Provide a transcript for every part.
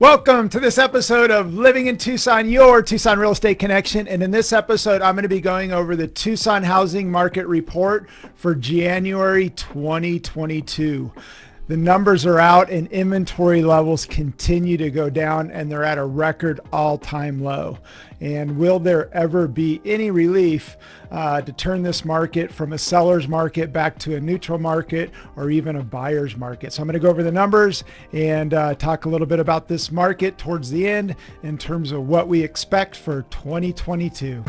Welcome to this episode of Living in Tucson, your Tucson Real Estate Connection. And in this episode, I'm going to be going over the Tucson Housing Market Report for January 2022. The numbers are out and inventory levels continue to go down and they're at a record all-time low. And will there ever be any relief to turn this market from a seller's market back to a neutral market or even a buyer's market? So I'm going to go over the numbers and talk a little bit about this market towards the end in terms of what we expect for 2022.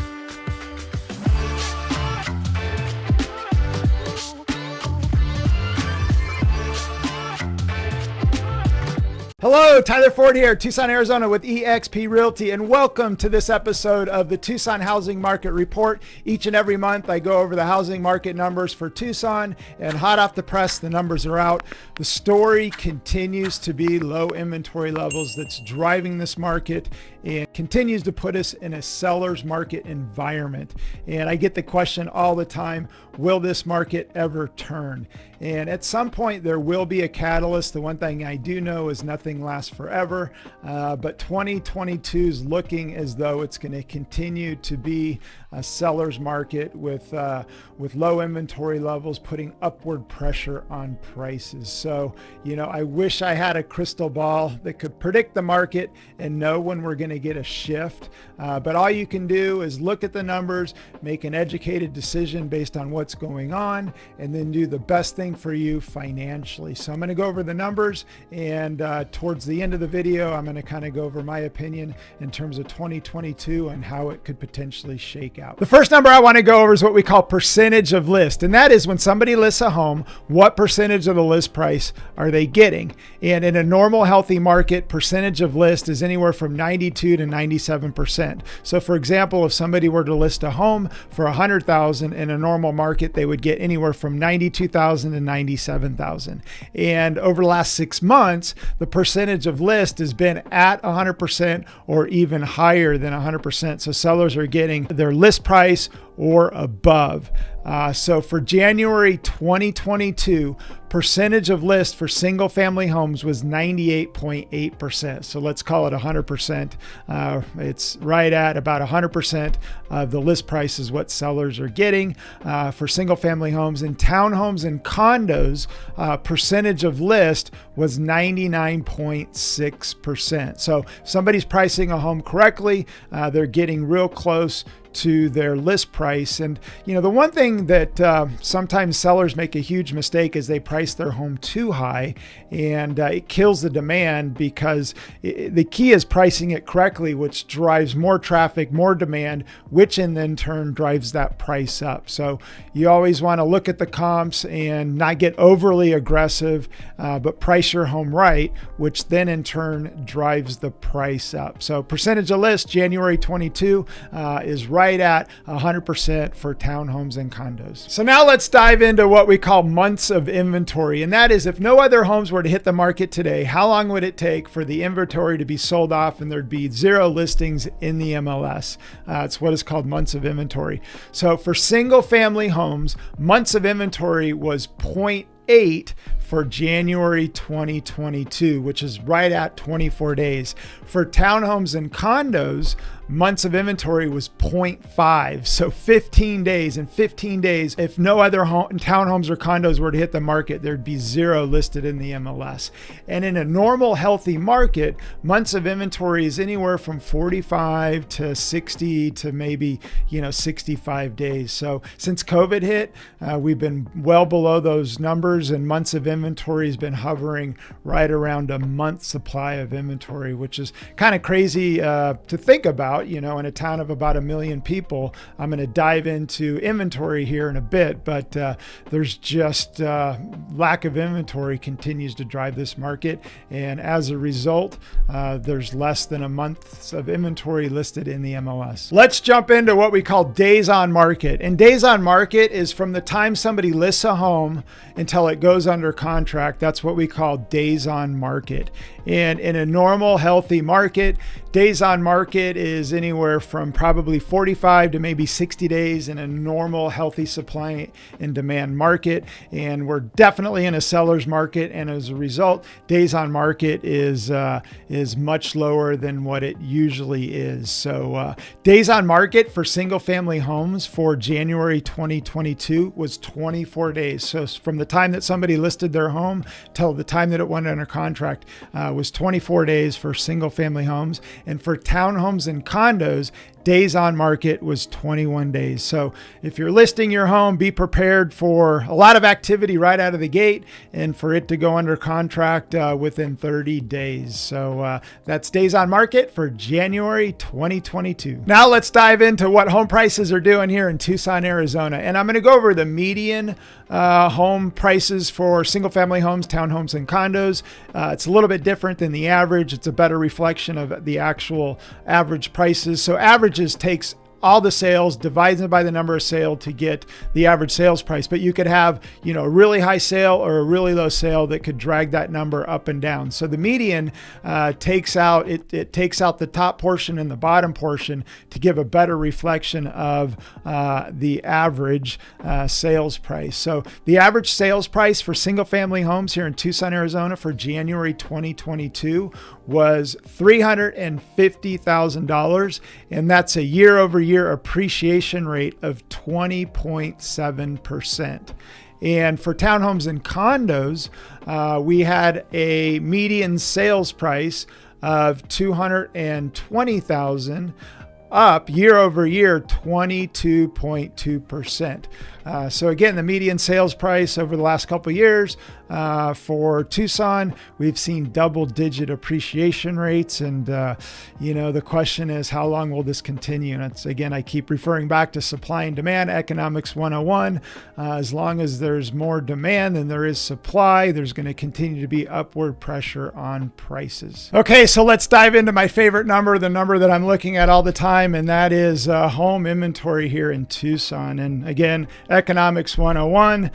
Hello, Tyler Ford here, Tucson, Arizona with eXp Realty, and welcome to this episode of the Tucson Housing Market Report. Each and every month, I go over the housing market numbers for Tucson, and hot off the press, the numbers are out. The story continues to be low inventory levels that's driving this market and continues to put us in a seller's market environment. And I get the question all the time, will this market ever turn? And at some point there will be a catalyst. The one thing I do know is nothing lasts forever, but 2022 is looking as though it's going to continue to be a seller's market with low inventory levels, putting upward pressure on prices. So, I wish I had a crystal ball that could predict the market and know when we're going to get a shift. But all you can do is look at the numbers, make an educated decision based on what's going on, and then do the best thing for you financially. So I'm going to go over the numbers, and towards the end of the video, I'm going to kind of go over my opinion in terms of 2022 and how it could potentially shake out. The first number I want to go over is what we call percentage of list. And that is when somebody lists a home, what percentage of the list price are they getting? And in a normal, healthy market, percentage of list is anywhere from 92 to 97%. So for example, if somebody were to list a home for $100,000 in a normal market, they would get anywhere from $92,000 to $97,000. And over the last 6 months, the percentage of list has been at 100% or even higher than 100%. So sellers are getting their list price or above. So for January 2022, percentage of list for single family homes was 98.8%. So let's call it 100%. It's right at about 100% of the list price is what sellers are getting for single family homes. And townhomes and condos, percentage of list was 99.6%. So if somebody's pricing a home correctly, they're getting real close to their list price. And the one thing that sometimes sellers make a huge mistake is they price their home too high, and it kills the demand, because the key is pricing it correctly, which drives more traffic, more demand, which in then turn drives that price up. So you always want to look at the comps and not get overly aggressive, but price your home right, which then in turn drives the price up. So percentage of list January 22 is right at 100% for townhomes and condos. So now let's dive into what we call months of inventory. And that is, if no other homes were to hit the market today, how long would it take for the inventory to be sold off and there'd be 0 listings in the MLS? It's what is called months of inventory. So for single family homes, months of inventory was 0.8 for January 2022, which is right at 24 days. For townhomes and condos, months of inventory was 0.5. So 15 days. In 15 days, if no other townhomes or condos were to hit the market, there'd be 0 listed in the MLS. And in a normal, healthy market, months of inventory is anywhere from 45 to 60 to maybe, 65 days. So since COVID hit, we've been well below those numbers, and months of inventory has been hovering right around a month's supply of inventory, which is kind of crazy to think about. In a town of about 1 million people. I'm going to dive into inventory here in a bit, but there's just lack of inventory continues to drive this market. And as a result, there's less than a month of inventory listed in the MLS. Let's jump into what we call days on market. And days on market is from the time somebody lists a home until it goes under contract, that's what we call days on market. And in a normal, healthy market, days on market is anywhere from probably 45 to maybe 60 days in a normal, healthy supply and demand market. And we're definitely in a seller's market. And as a result, days on market is much lower than what it usually is. So days on market for single family homes for January 2022 was 24 days. So from the time that somebody listed their home till the time that it went under contract was 24 days for single family homes. And for townhomes and condos, days on market was 21 days. So if you're listing your home, be prepared for a lot of activity right out of the gate and for it to go under contract within 30 days. So that's days on market for January 2022. Now let's dive into what home prices are doing here in Tucson, Arizona. And I'm going to go over the median home prices for single family homes, townhomes, and condos. It's a little bit different than the average. It's a better reflection of the actual average prices. So averages takes all the sales, divides it by the number of sales to get the average sales price. But you could have, a really high sale or a really low sale that could drag that number up and down. So the median takes out the top portion and the bottom portion to give a better reflection of the average sales price. So the average sales price for single family homes here in Tucson, Arizona for January 2022 was $350,000. And that's a year-over-year appreciation rate of 20.7%. And for townhomes and condos, we had a median sales price of $220,000, up year over year 22.2%. So again, the median sales price over the last couple of years for Tucson, we've seen double-digit appreciation rates. And, the question is, how long will this continue? And it's, again, I keep referring back to supply and demand, economics 101. As long as there's more demand than there is supply, there's going to continue to be upward pressure on prices. Okay, so let's dive into my favorite number, the number that I'm looking at all the time, and that is home inventory here in Tucson. And again, economics 101,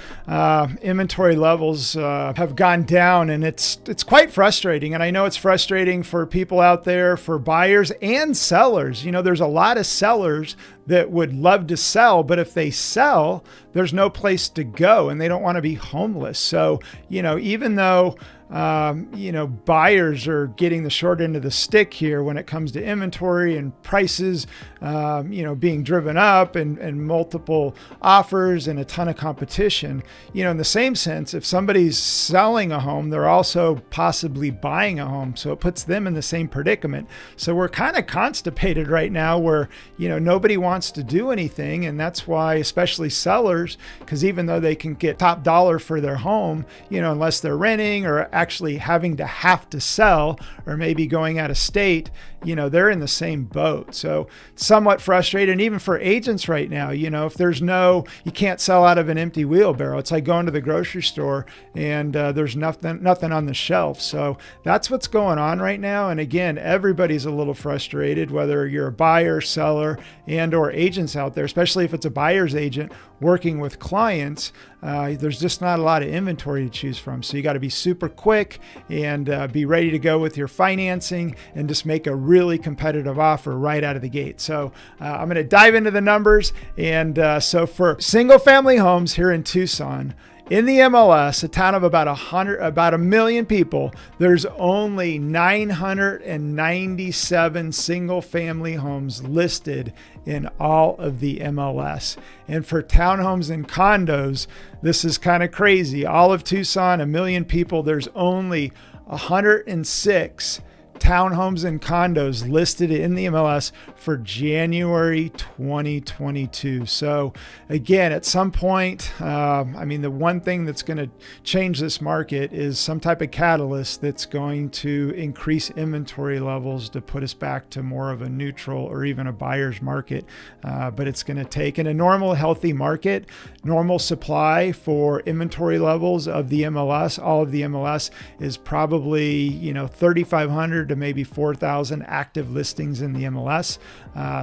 inventory levels have gone down, and it's quite frustrating. And I know it's frustrating for people out there, for buyers and sellers. There's a lot of sellers that would love to sell, but if they sell, there's no place to go and they don't want to be homeless. So, even though buyers are getting the short end of the stick here when it comes to inventory and prices, being driven up and multiple offers and a ton of competition. In the same sense, if somebody's selling a home, they're also possibly buying a home. So it puts them in the same predicament. So we're kind of constipated right now where, nobody wants to do anything. And that's why, especially sellers, because even though they can get top dollar for their home, unless they're renting or actually have to sell or maybe going out of state, they're in the same boat. So somewhat frustrated. And even for agents right now, if you can't sell out of an empty wheelbarrow. It's like going to the grocery store and there's nothing on the shelf. So that's what's going on right now. And again, everybody's a little frustrated, whether you're a buyer, seller, and or agents out there, especially if it's a buyer's agent working with clients. There's just not a lot of inventory to choose from. So you got to be super quick and be ready to go with your financing and just make a really competitive offer right out of the gate. So I'm going to dive into the numbers. And so for single family homes here in Tucson, in the MLS, a town of about a million people, there's only 997 single family homes listed in all of the MLS. And for townhomes and condos, this is kind of crazy. All of Tucson, a million people, there's only 106 townhomes and condos listed in the MLS for January 2022. So again, at some point, the one thing that's going to change this market is some type of catalyst that's going to increase inventory levels to put us back to more of a neutral or even a buyer's market. But it's going to take, in a normal, healthy market, normal supply for inventory levels of the MLS, all of the MLS is probably, 3,500 300 to maybe 4,000 active listings in the MLS.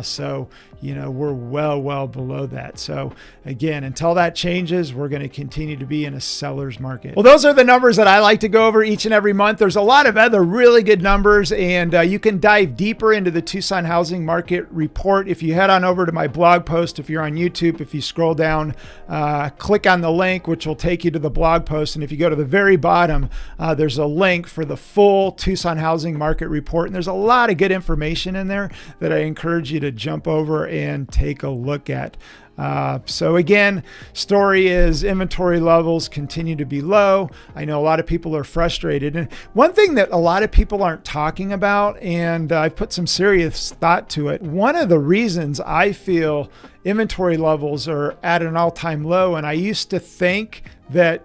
So, we're well below that. So again, until that changes, we're going to continue to be in a seller's market. Well, those are the numbers that I like to go over each and every month. There's a lot of other really good numbers, and you can dive deeper into the Tucson housing market report if you head on over to my blog post. If you're on YouTube, if you scroll down, click on the link, which will take you to the blog post. And if you go to the very bottom, there's a link for the full Tucson housing market report. And there's a lot of good information in there that I encourage you to jump over and take a look at. So again, story is inventory levels continue to be low. I know a lot of people are frustrated. And one thing that a lot of people aren't talking about, and I've put some serious thought to it, one of the reasons I feel inventory levels are at an all-time low, and I used to think that,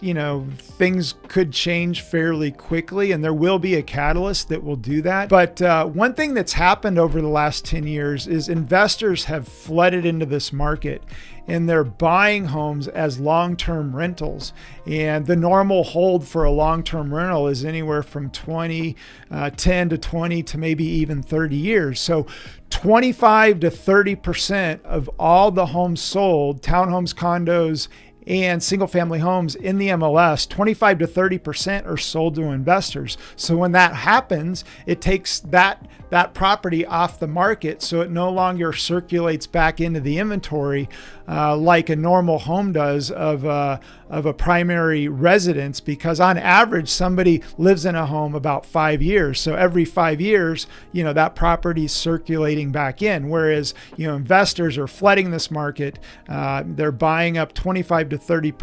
things could change fairly quickly, and there will be a catalyst that will do that. But one thing that's happened over the last 10 years is investors have flooded into this market, and they're buying homes as long-term rentals. And the normal hold for a long-term rental is anywhere from 10 to 20 to maybe even 30 years. So 25 to 30% of all the homes sold, townhomes, condos, and single family homes in the MLS, 25 to 30% are sold to investors. So when that happens, it takes that property off the market, so it no longer circulates back into the inventory like a normal home does of a primary residence, because on average somebody lives in a home about 5 years. So every 5 years, that property is circulating back in. Whereas, investors are flooding this market. They're buying up 25 to 30.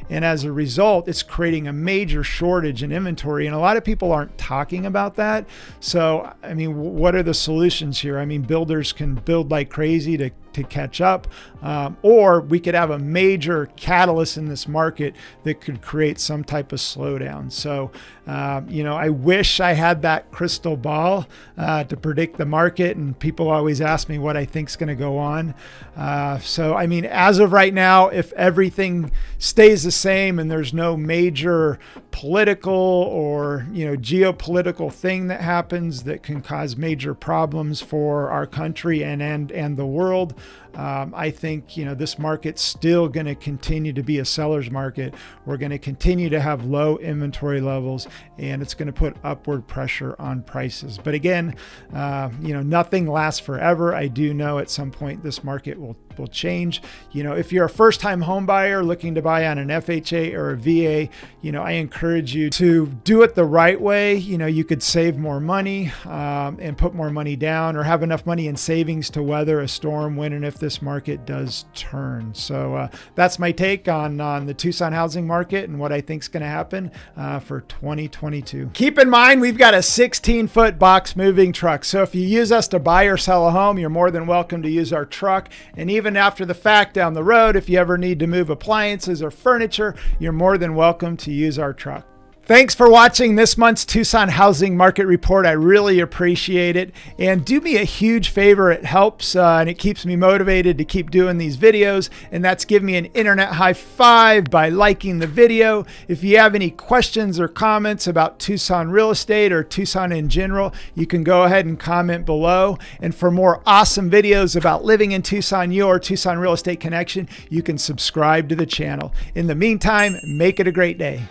And as a result, it's creating a major shortage in inventory. And a lot of people aren't talking about that. So, what are the solutions here? Builders can build like crazy to catch up, or we could have a major catalyst in this market that could create some type of slowdown. So, I wish I had that crystal ball to predict the market, and people always ask me what I think is going to go on. So, as of right now, if everything stays the same and there's no major political or, geopolitical thing that happens that can cause major problems for our country and the world, I think, this market's still going to continue to be a seller's market. We're going to continue to have low inventory levels, and it's going to put upward pressure on prices. But again, nothing lasts forever. I do know at some point this market will change. If you're a first-time home buyer looking to buy on an FHA or a VA, I encourage you to do it the right way. You could save more money and put more money down, or have enough money in savings to weather a storm when and if this market does turn. So that's my take on the Tucson housing market and what I think is going to happen for 2022. Keep in mind, we've got a 16-foot box moving truck. So if you use us to buy or sell a home, you're more than welcome to use our truck. And even after the fact down the road, if you ever need to move appliances or furniture, you're more than welcome to use our truck. Thanks for watching this month's Tucson Housing Market Report. I really appreciate it. And do me a huge favor. It helps and it keeps me motivated to keep doing these videos. And that's give me an internet high five by liking the video. If you have any questions or comments about Tucson real estate or Tucson in general, you can go ahead and comment below. And for more awesome videos about living in Tucson, your Tucson Real Estate Connection, you can subscribe to the channel. In the meantime, make it a great day.